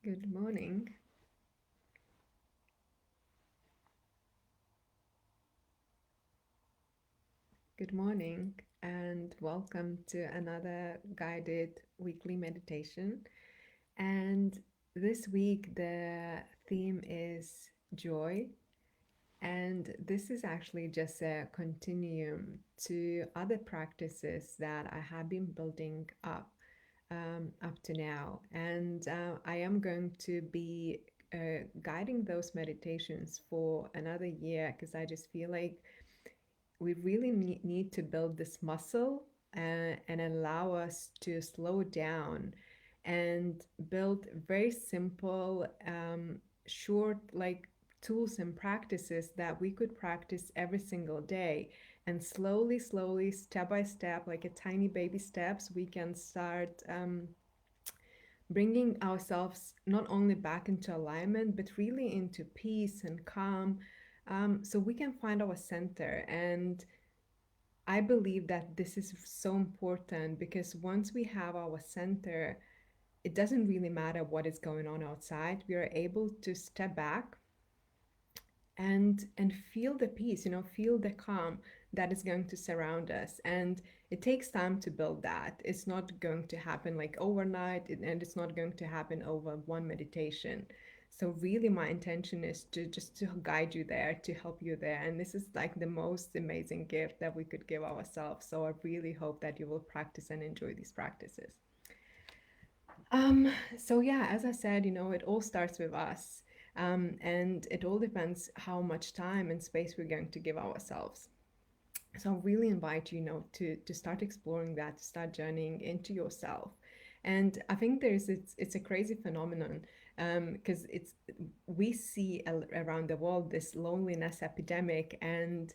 Good morning. Good morning, and welcome to another guided weekly meditation. And this week, the theme is joy. And this is actually just a continuum to other practices that I have been building up to now. And I am going to be guiding those meditations for another year because I just feel like we really need to build this muscle and allow us to slow down and build very simple, short, like tools and practices that we could practice every single day. And slowly, slowly, step by step, like a tiny baby steps, we can start bringing ourselves not only back into alignment, but really into peace and calm. So we can find our center. And I believe that this is so important because once we have our center, it doesn't really matter what is going on outside. We are able to step back and feel the peace, feel the calm that is going to surround us. And it takes time to build that. It's not going to happen like overnight, and it's not going to happen over one meditation. So really my intention is to just to guide you there, to help you there. And this is like the most amazing gift that we could give ourselves. So I really hope that you will practice and enjoy these practices. So yeah, as I said, it all starts with us. And it all depends how much time and space we're going to give ourselves. So I really invite you, to start exploring that, to start journeying into yourself. And I think it's a crazy phenomenon because it's we see around the world this loneliness epidemic, and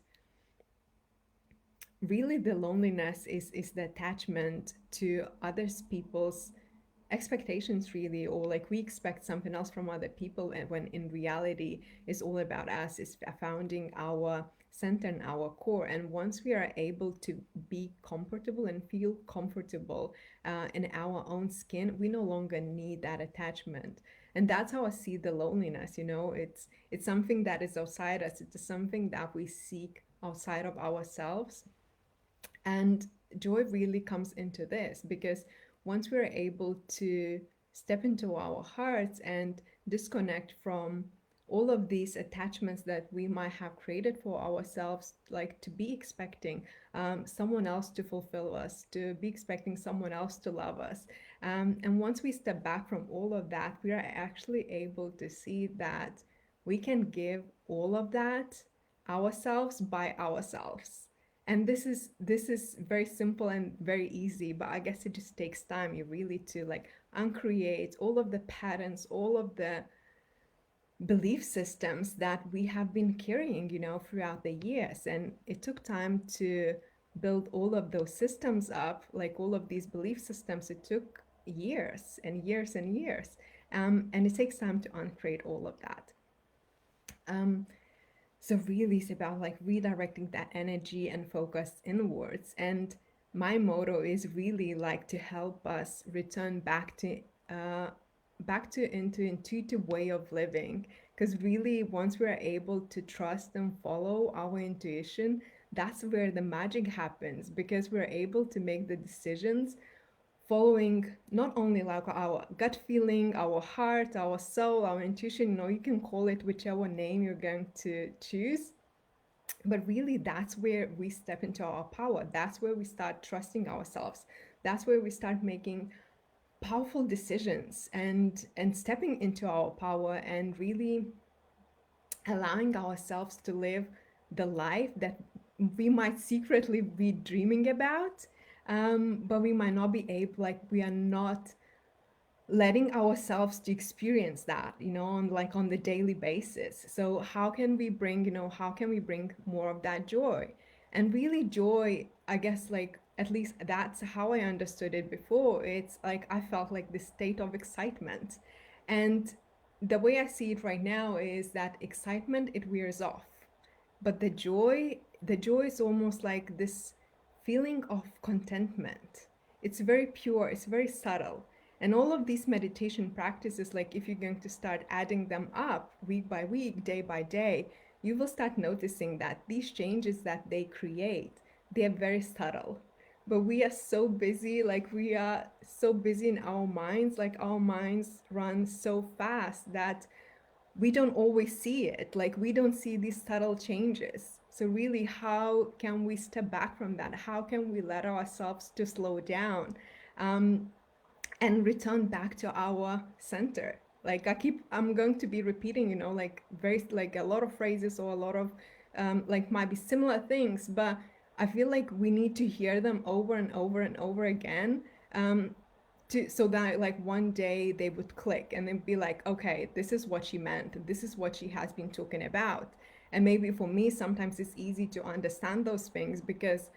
really the loneliness is the attachment to others people's expectations, really, or like we expect something else from other people, and when in reality it's all about us, is founding our center and our core. And once we are able to be comfortable and feel comfortable in our own skin, we no longer need that attachment. And that's how I see the loneliness. It's something that is outside us, it's something that we seek outside of ourselves. And joy really comes into this because once we're able to step into our hearts and disconnect from all of these attachments that we might have created for ourselves, like to be expecting someone else to fulfill us, to be expecting someone else to love us. And once we step back from all of that, we are actually able to see that we can give all of that ourselves by ourselves. And this is very simple and very easy, but I guess it just takes time. You really to like uncreate all of the patterns, all of the belief systems that we have been carrying, throughout the years. And it took time to build all of those systems up, like all of these belief systems. It took years and years and years. And it takes time to uncreate all of that. Um, so really it's about like redirecting that energy and focus inwards. And my motto is really like to help us return uh, back to into intuitive way of living. Because really once we're able to trust and follow our intuition, that's where the magic happens, because we're able to make the decisions following not only like our gut feeling, our heart, our soul, our intuition, you can call it whichever name you're going to choose. But really, that's where we step into our power. That's where we start trusting ourselves. That's where we start making powerful decisions and stepping into our power and really allowing ourselves to live the life that we might secretly be dreaming about, but we might not be able, like we are not letting ourselves to experience that, on like on the daily basis. So how can we bring more of that joy? And really joy, I guess, like at least that's how I understood it before. It's like I felt like this state of excitement. And the way I see it right now is that excitement, it wears off, but the joy is almost like this feeling of contentment. It's very pure, it's very subtle. And all of these meditation practices, like if you're going to start adding them up week by week, day by day, you will start noticing that these changes that they create, they are very subtle. But we are so busy, like we are so busy in our minds, like our minds run so fast that we don't always see it. Like we don't see these subtle changes. So really, how can we step back from that? How can we let ourselves to slow down? Um, and return back to our center. Like I'm going to be repeating, like very, like a lot of phrases or a lot of like might be similar things, but I feel like we need to hear them over and over and over again, um, so that like one day they would click and then be like, okay, this is what she meant, this is what she has been talking about. And maybe for me sometimes it's easy to understand those things because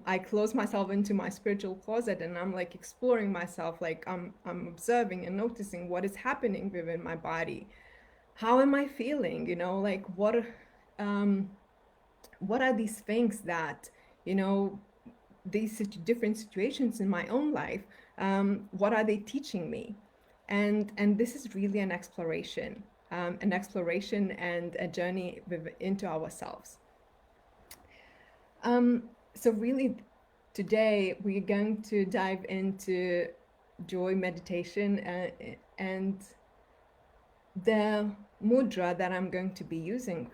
I close myself into my spiritual closet and I'm like exploring myself, like I'm observing and noticing what is happening within my body. How am I feeling? Like um, what are these things that you know these different situations in my own life, what are they teaching me? And this is really an exploration and a journey into ourselves. So really today we're going to dive into joy meditation, and the mudra that I'm going to be using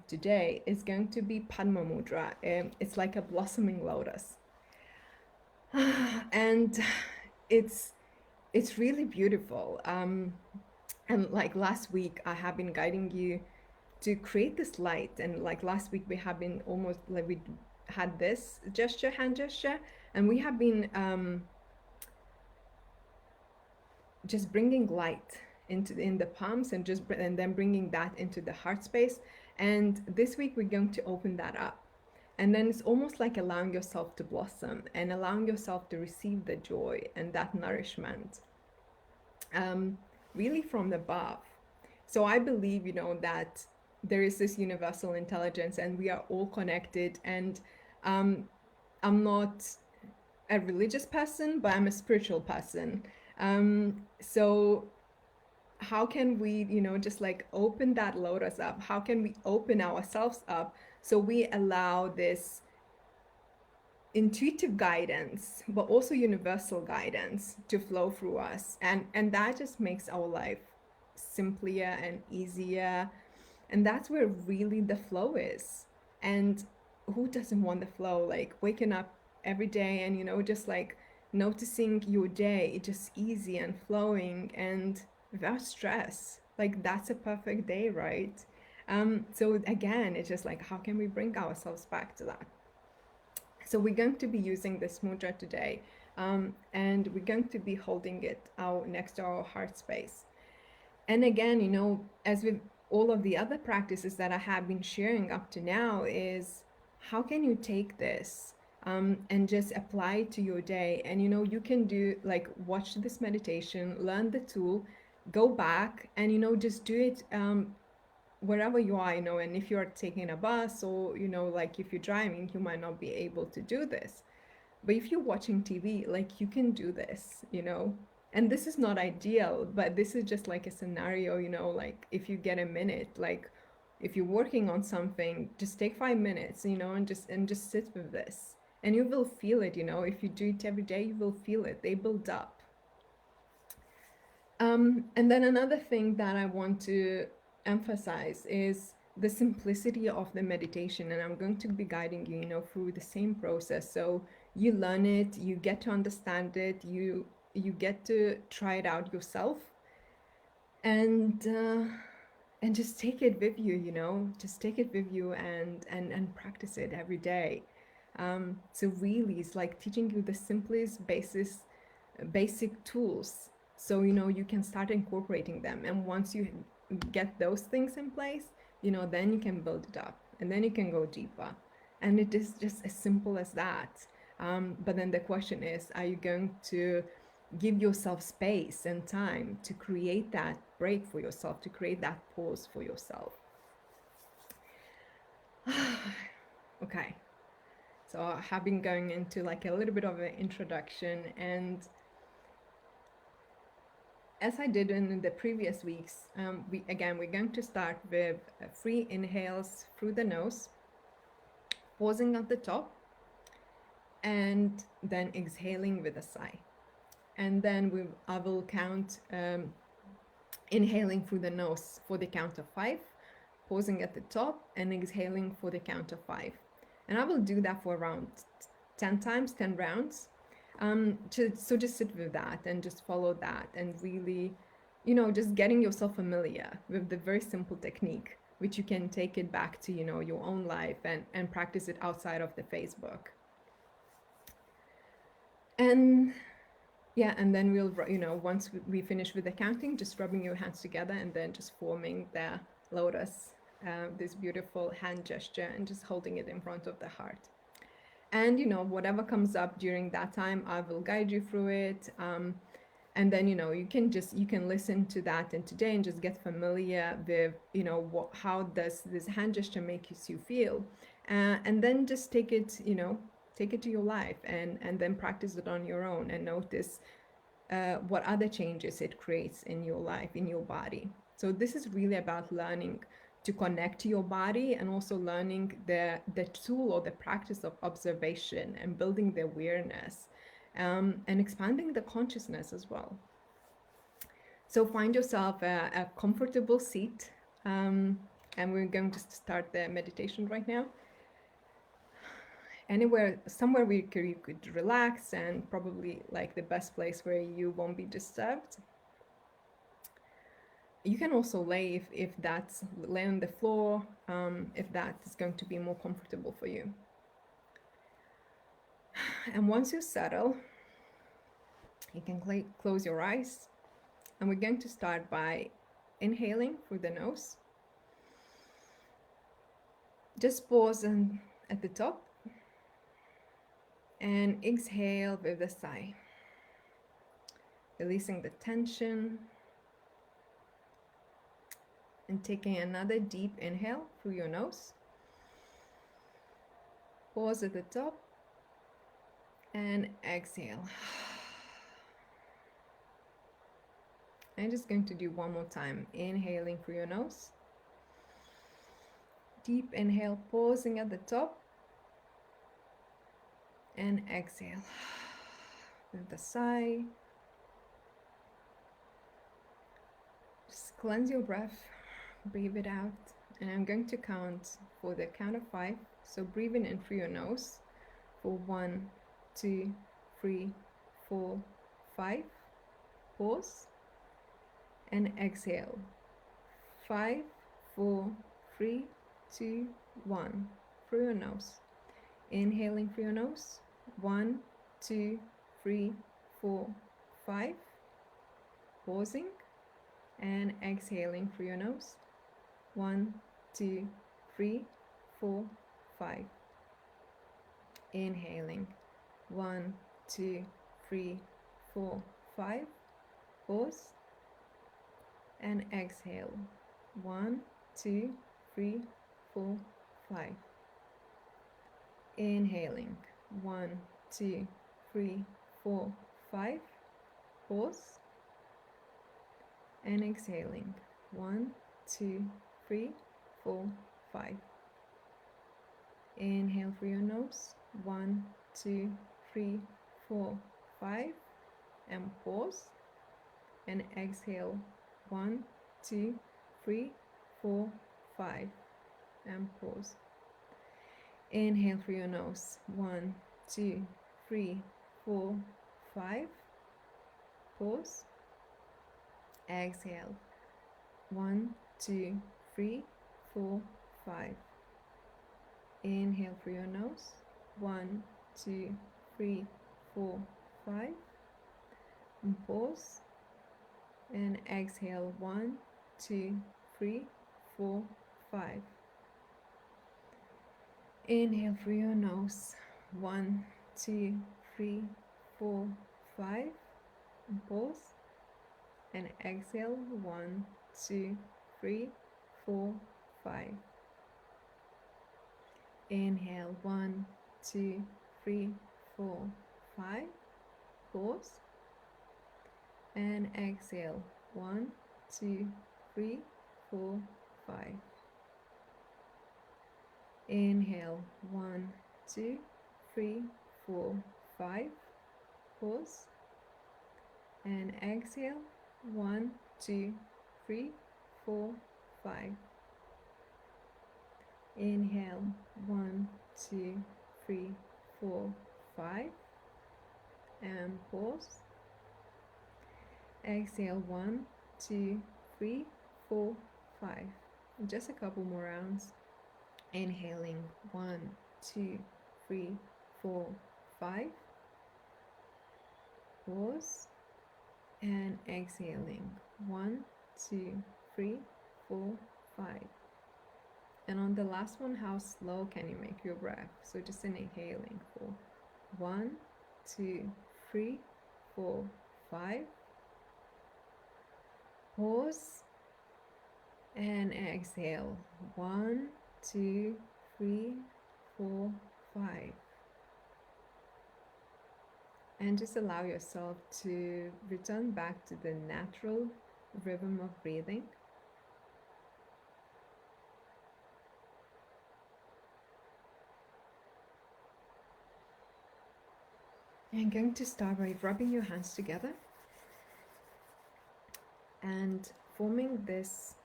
today is going to be Padma Mudra. It's like a blossoming lotus. And it's it's really beautiful. And like last week, I have been guiding you to create this light, and like last week, we have been almost like we had this gesture, hand gesture, and we have been just bringing light in the palms and and then bringing that into the heart space. And this week, we're going to open that up. And then it's almost like allowing yourself to blossom and allowing yourself to receive the joy and that nourishment, um, really from above. So I believe, that there is this universal intelligence and we are all connected. And um, I'm not a religious person, but I'm a spiritual person. So how can we, just like open that lotus up? How can we open ourselves up so we allow this intuitive guidance but also universal guidance to flow through us, and that just makes our life simpler and easier, and that's where really the flow is. And who doesn't want the flow? Like waking up every day and just like noticing your day just easy and flowing and without stress, like that's a perfect day, right? So again, it's just like how can we bring ourselves back to that? So we're going to be using this mudra today, and we're going to be holding it out next to our heart space. And again, as with all of the other practices that I have been sharing up to now, is how can you take this and just apply it to your day? And you can do like watch this meditation, learn the tool, go back and just do it wherever you are, and if you're taking a bus or, like if you're driving, you might not be able to do this. But if you're watching TV, like you can do this, And this is not ideal, but this is just like a scenario, like if you get a minute, like if you're working on something, just take 5 minutes, and just sit with this. And you will feel it, if you do it every day, you will feel it. They build up. And then another thing that I want to emphasize is the simplicity of the meditation. And I'm going to be guiding you, through the same process. So you learn it, you get to understand it, you get to try it out yourself, and just take it with you, just take it with you and practice it every day. So really, it's like teaching you the simplest basic tools, so you can start incorporating them. And once you get those things in place, then you can build it up and then you can go deeper. And it is just as simple as that. But then the question is, are you going to give yourself space and time to create that break for yourself, to create that pause for yourself? Okay, so I have been going into like a little bit of an introduction, and as I did in the previous weeks, we're going to start with 3 inhales through the nose, pausing at the top, and then exhaling with a sigh. And then I will count, inhaling through the nose for the count of 5, pausing at the top, and exhaling for the count of 5. And I will do that for around 10 times, 10 rounds. So just sit with that and just follow that, and really, just getting yourself familiar with the very simple technique, which you can take it back to, your own life, and practice it outside of the Facebook. And yeah, and then we'll, once we finish with the counting, just rubbing your hands together and then just forming the lotus, this beautiful hand gesture, and just holding it in front of the heart. And, whatever comes up during that time, I will guide you through it. And then, you can listen to that and today, and just get familiar with, how does this hand gesture make you feel? And then just take it to your life, and then practice it on your own, and notice what other changes it creates in your life, in your body. So this is really about learning to connect to your body, and also learning the tool or the practice of observation, and building the awareness, and expanding the consciousness as well. So find yourself a comfortable seat, and we're going to start the meditation right now. Somewhere where you could relax, and probably like the best place where you won't be disturbed. You can also lay, if that's lay on the floor, if that is going to be more comfortable for you. And once you settle, you can close your eyes, and we're going to start by inhaling through the nose. Just pause at the top, and exhale with a sigh, releasing the tension, and taking another deep inhale through your nose. Pause at the top, and exhale. I'm just going to do one more time, inhaling through your nose. Deep inhale, pausing at the top, and exhale with a sigh. Just cleanse your breath, breathe it out, and I'm going to count for the count of 5. So breathing in through your nose for 1, 2, 3, 4, 5. Pause, and exhale. 5, 4, 3, 2, 1. Through your nose. Inhaling through your nose. 1, 2, 3, 4, 5. Pausing, and exhaling through your nose. 1, 2, 3, 4, 5. Inhaling. 1, 2, 3, 4, 5. Pause, and exhale. 1, 2, 3, 4, 5. Inhaling. 1, 2, 3, 4, 5. Pause, and exhaling. 1, 2, 3, 4, 5. Inhale through your nose. 1, 2, 3, 4, 5. And pause, and exhale. 1, 2, 3, 4, 5. And pause. Inhale through your nose. 1, 2, 3, 4, 5. Pause. Exhale. 1, 2, 3, 4, 5. Inhale through your nose. 1, 2, 3, 4, 5. And pause. And exhale. 1, 2, 3, 4, 5. Inhale through your nose. 1, 2, 3, 4, 5. And pause. And exhale. 1, 2, 3, 4, 5. Inhale. 1, 2, 3, 4, 5. Pause. and exhale. 1, 2, 3, 4, 5. Inhale. 1, 2, 3, 4, 5. Pause. And exhale. 1, 2, 3, 4, 5. Inhale. 1, 2, 3, 4, 5. And pause. Exhale. 1, 2, 3, 4, 5. Just a couple more rounds. Inhaling. 1, 2, 3, 4, 5. Pause. And exhaling. 1, 2, 3, 4, 5. And on the last one, how slow can you make your breath? So just inhaling for 1, 2, 3, 4, 5. Pause and exhale. 1, 2, 3, 4, 5. And just allow yourself to return back to the natural rhythm of breathing. I'm going to start by rubbing your hands together and forming this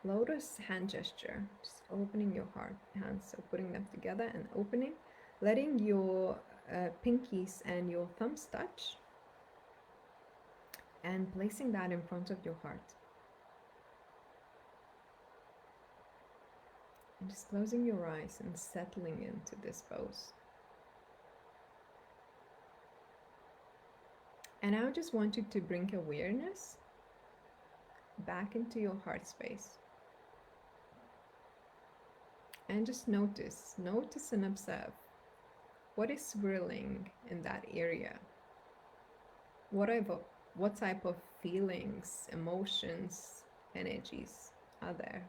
lotus hand gesture, just opening your hands, so putting them together and opening, letting your pinkies and your thumbs touch, and placing that in front of your heart. And just closing your eyes and settling into this pose. And I just want you to bring awareness back into your heart space. And just notice and observe what is swirling in that area. What type of feelings, emotions, energies are there?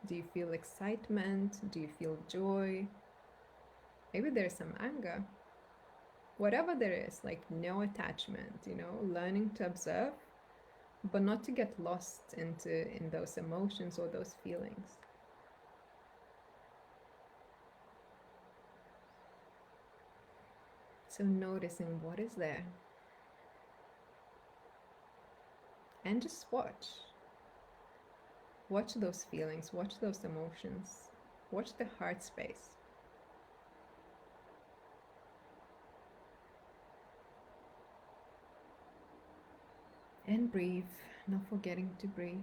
Do you feel excitement? Do you feel joy? Maybe there's some anger. Whatever there is, like no attachment, learning to observe, but not to get lost in those emotions or those feelings. So noticing what is there. And just watch. Watch those feelings, watch those emotions, watch the heart space. And breathe, not forgetting to breathe.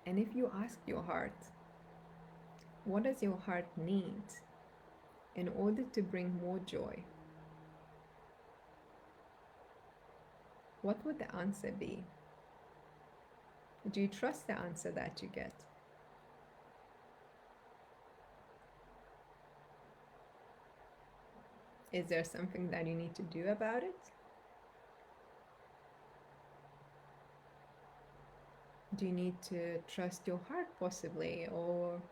And if you ask your heart, what does your heart need in order to bring more joy? What would the answer be? Do you trust the answer that you get? Is there something that you need to do about it? Do you need to trust your heart possibly, or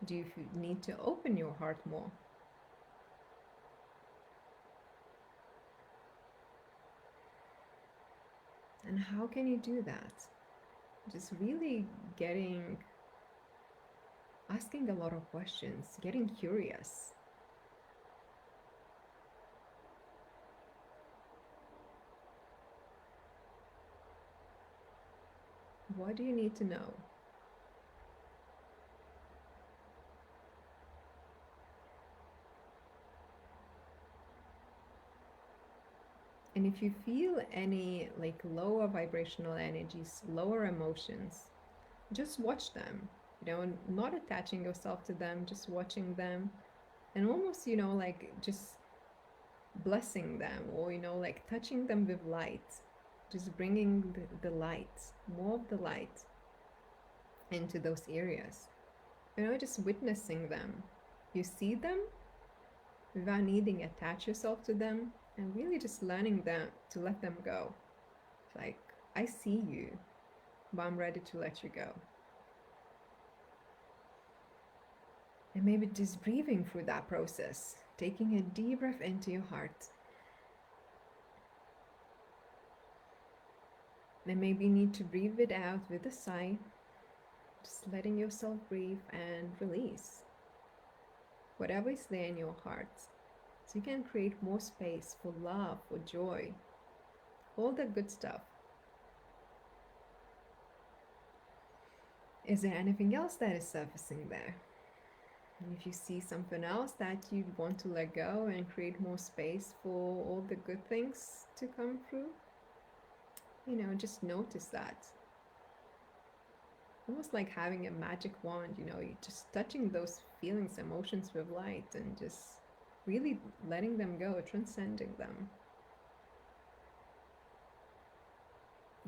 do you need to open your heart more? And how can you do that? Just really asking a lot of questions, getting curious. What do you need to know? And if you feel any lower vibrational energies, lower emotions, just watch them, not attaching yourself to them, just watching them, and almost, just blessing them, or, touching them with light, just bringing the light, more of the light into those areas, just witnessing them. You see them without needing to attach yourself to them, and really just learning them to let them go. Like, I see you, but I'm ready to let you go. And maybe just breathing through that process, taking a deep breath into your heart. And maybe you need to breathe it out with a sigh, just letting yourself breathe and release whatever is there in your heart. So you can create more space for love, for joy, all the good stuff. Is there anything else that is surfacing there? And if you see something else that you want to let go and create more space for all the good things to come through, just notice that. Almost like having a magic wand, you're just touching those feelings, emotions with light and just really letting them go, transcending them.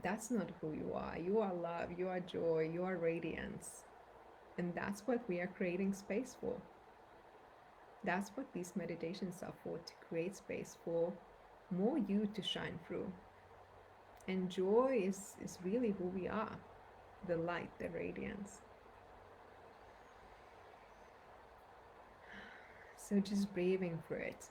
That's not who you are. You are love, you are joy, you are radiance. And that's what we are creating space for. That's what these meditations are for, to create space for more you to shine through. And joy is really who we are, the light, the radiance. So just breathing through it.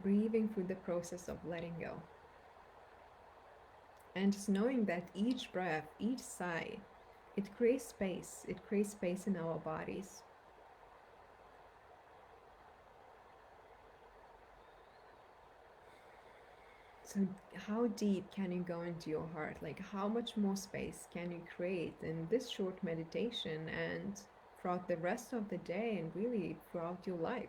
Breathing through the process of letting go. And just knowing that each breath, each sigh, it creates space. It creates space in our bodies. So how deep can you go into your heart? Like how much more space can you create in this short meditation and throughout the rest of the day and really throughout your life?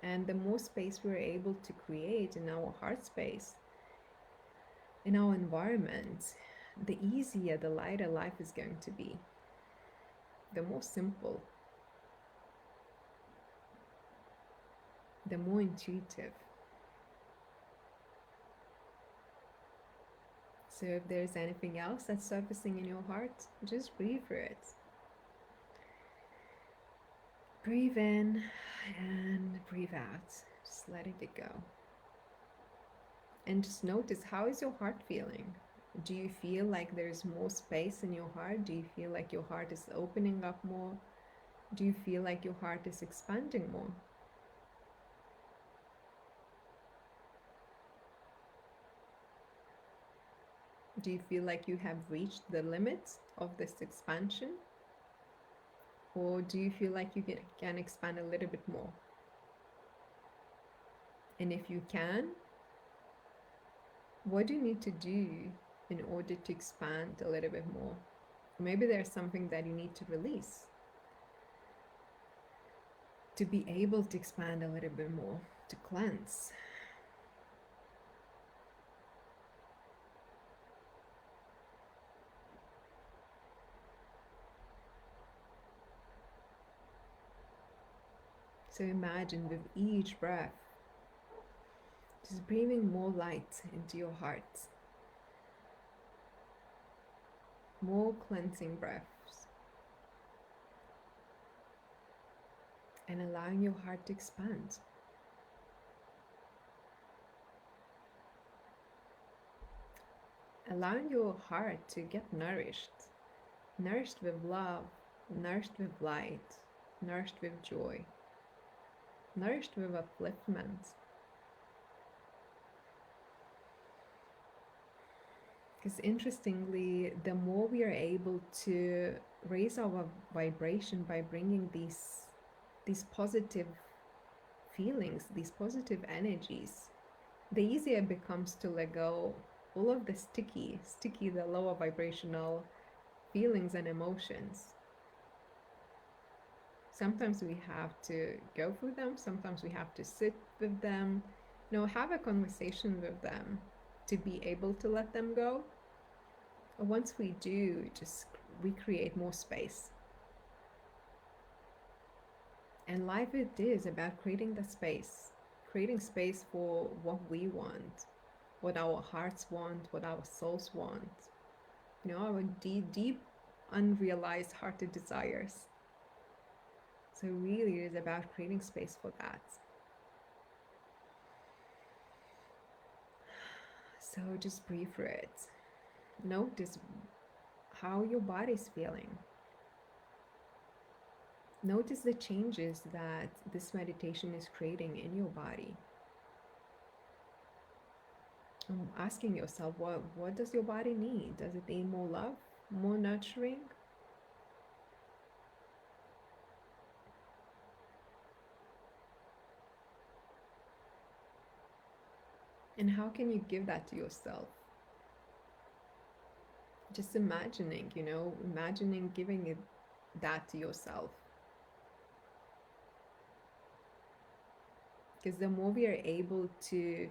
And the more space we're able to create in our heart space, in our environment, the easier, the lighter life is going to be. The more simple, the more intuitive. So if there's anything else that's surfacing in your heart, just breathe through it. Breathe in and breathe out. Just letting it go. And just notice, how is your heart feeling? Do you feel like there's more space in your heart? Do you feel like your heart is opening up more? Do you feel like your heart is expanding more? Do you feel like you have reached the limits of this expansion? Or do you feel like you can expand a little bit more? And if you can, what do you need to do in order to expand a little bit more? Maybe there's something that you need to release to be able to expand a little bit more, to cleanse. So imagine with each breath, just breathing more light into your heart, more cleansing breaths, and allowing your heart to expand. Allowing your heart to get nourished with love, nourished with light, nourished with joy, nourished with upliftment. Because interestingly, the more we are able to raise our vibration by bringing these positive feelings, these positive energies, the easier it becomes to let go all of the sticky, the lower vibrational feelings and emotions. Sometimes we have to go through them, sometimes we have to sit with them, have a conversation with them to be able to let them go. Once we do, we create more space. And life, it is about creating the space, creating space for what we want, what our hearts want, what our souls want, our deep unrealized hearted desires. So really it is about creating space for that. So just breathe through it. Notice how your body's feeling. Notice the changes that this meditation is creating in your body. Asking yourself, what does your body need? Does it need more love, more nurturing? And how can you give that to yourself? Just imagining, imagining giving that to yourself. Because the more we are able to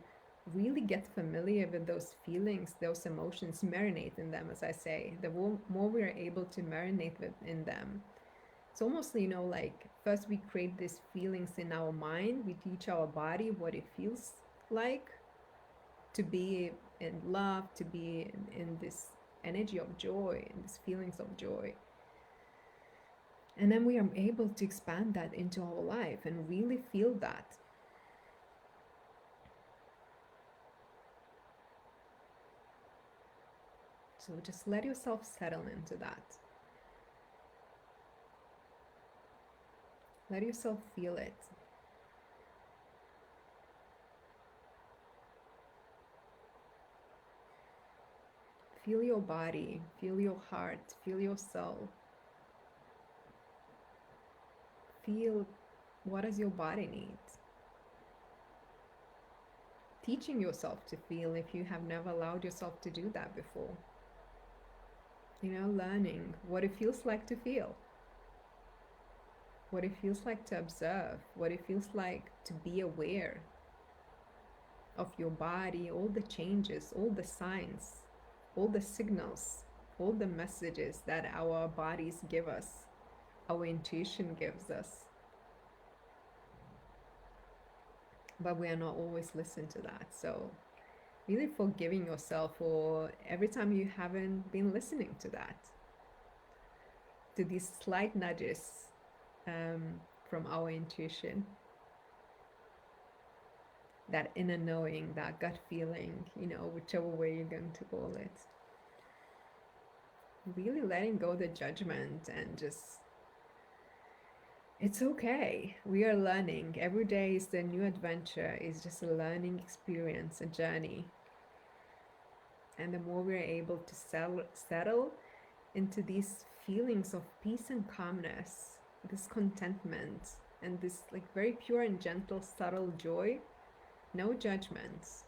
really get familiar with those feelings, those emotions, marinate in them, as I say, the more we are able to marinate in them. It's almost, like first we create these feelings in our mind, we teach our body what it feels like to be in love, to be in this energy of joy, and these feelings of joy. And then we are able to expand that into our life and really feel that. So just let yourself settle into that. Let yourself feel it. Feel your body, feel your heart, feel your soul. Feel what does your body need. Teaching yourself to feel if you have never allowed yourself to do that before. Learning what it feels like to feel. What it feels like to observe. What it feels like to be aware of your body, all the changes, all the signs, all the signals, all the messages that our bodies give us, our intuition gives us. But we are not always listening to that. So really forgiving yourself for every time you haven't been listening to that, to these slight nudges from our intuition, that inner knowing, that gut feeling, whichever way you're going to call it. Really letting go the judgment and just, it's okay. We are learning. Every day is a new adventure, is just a learning experience, a journey. And the more we're able to settle into these feelings of peace and calmness, this contentment, and this like very pure and gentle, subtle joy, no judgments,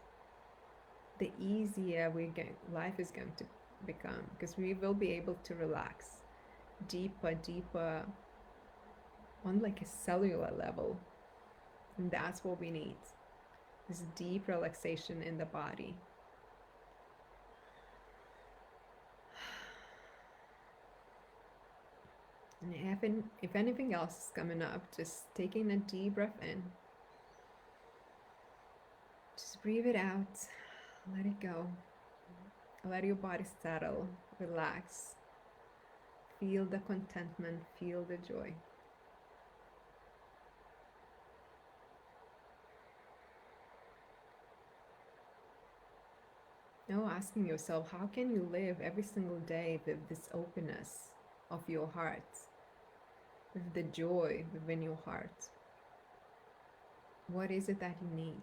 the easier life is going to become, because we will be able to relax deeper on like a cellular level. And that's what we need, this deep relaxation in the body. And if anything else is coming up, just taking a deep breath in. Just breathe it out. Let it go. Let your body settle. Relax. Feel the contentment. Feel the joy. Now asking yourself, how can you live every single day with this openness of your heart? With the joy within your heart? What is it that you need?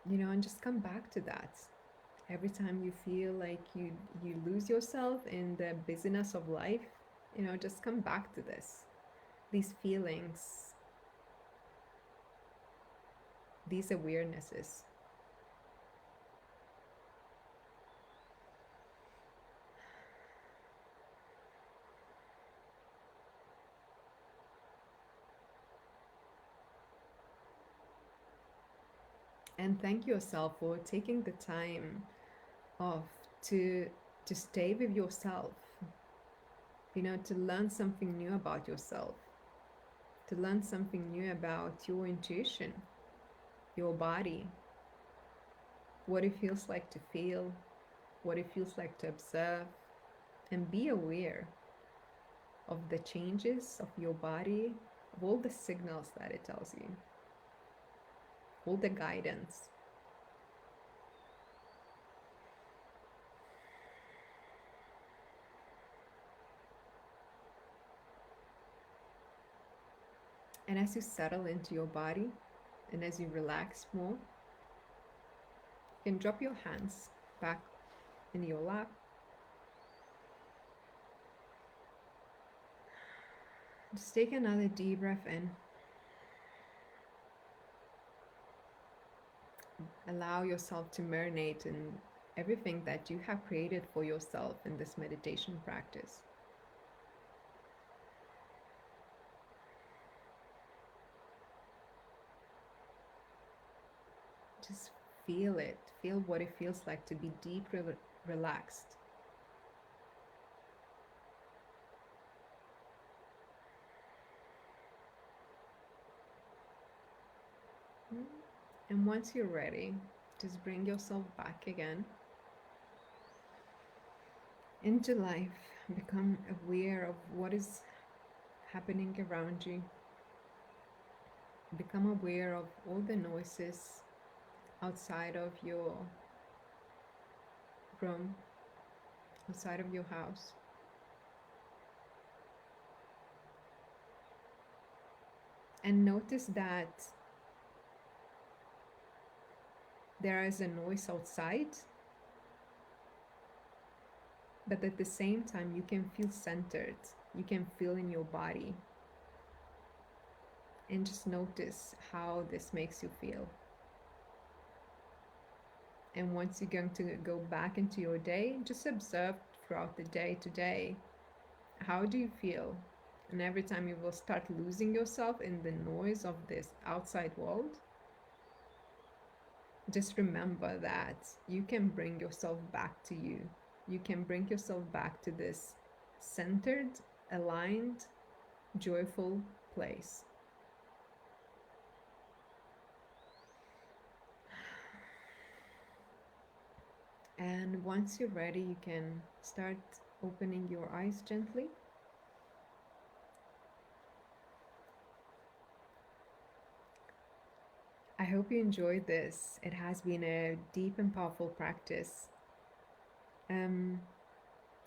And just come back to that. Every time you feel like you lose yourself in the busyness of life, just come back to this. These feelings, these awarenesses. And thank yourself for taking the time off to stay with yourself, to learn something new about yourself, to learn something new about your intuition, your body, what it feels like to feel, what it feels like to observe, and be aware of the changes of your body, of all the signals that it tells you, all the guidance. And as you settle into your body and as you relax more, you can drop your hands back in your lap. Just take another deep breath in. Allow yourself to marinate in everything that you have created for yourself in this meditation practice. Just feel it. Feel what it feels like to be deeply relaxed. And once you're ready, just bring yourself back again into life. Become aware of what is happening around you. Become aware of all the noises outside of your room, outside of your house. And notice that there is a noise outside, but at the same time, you can feel centered. You can feel in your body. And just notice how this makes you feel. And once you're going to go back into your day, just observe throughout the day today. How do you feel? And every time you will start losing yourself in the noise of this outside world, just remember that you can bring yourself back to you. You can bring yourself back to this centered, aligned, joyful place. And once you're ready, you can start opening your eyes gently. I hope you enjoyed this. It has been a deep and powerful practice. Um,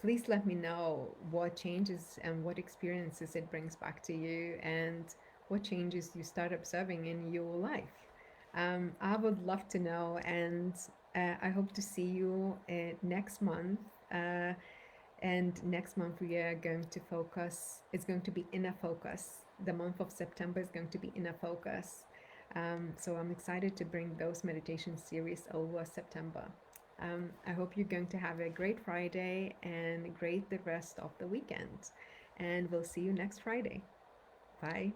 Please let me know what changes and what experiences it brings back to you and what changes you start observing in your life. I would love to know, and I hope to see you next month. And next month we are going to focus, it's going to be inner focus. The month of September is going to be inner focus. So I'm excited to bring those meditation series over September. I hope you're going to have a great Friday and great the rest of the weekend. And we'll see you next Friday. Bye.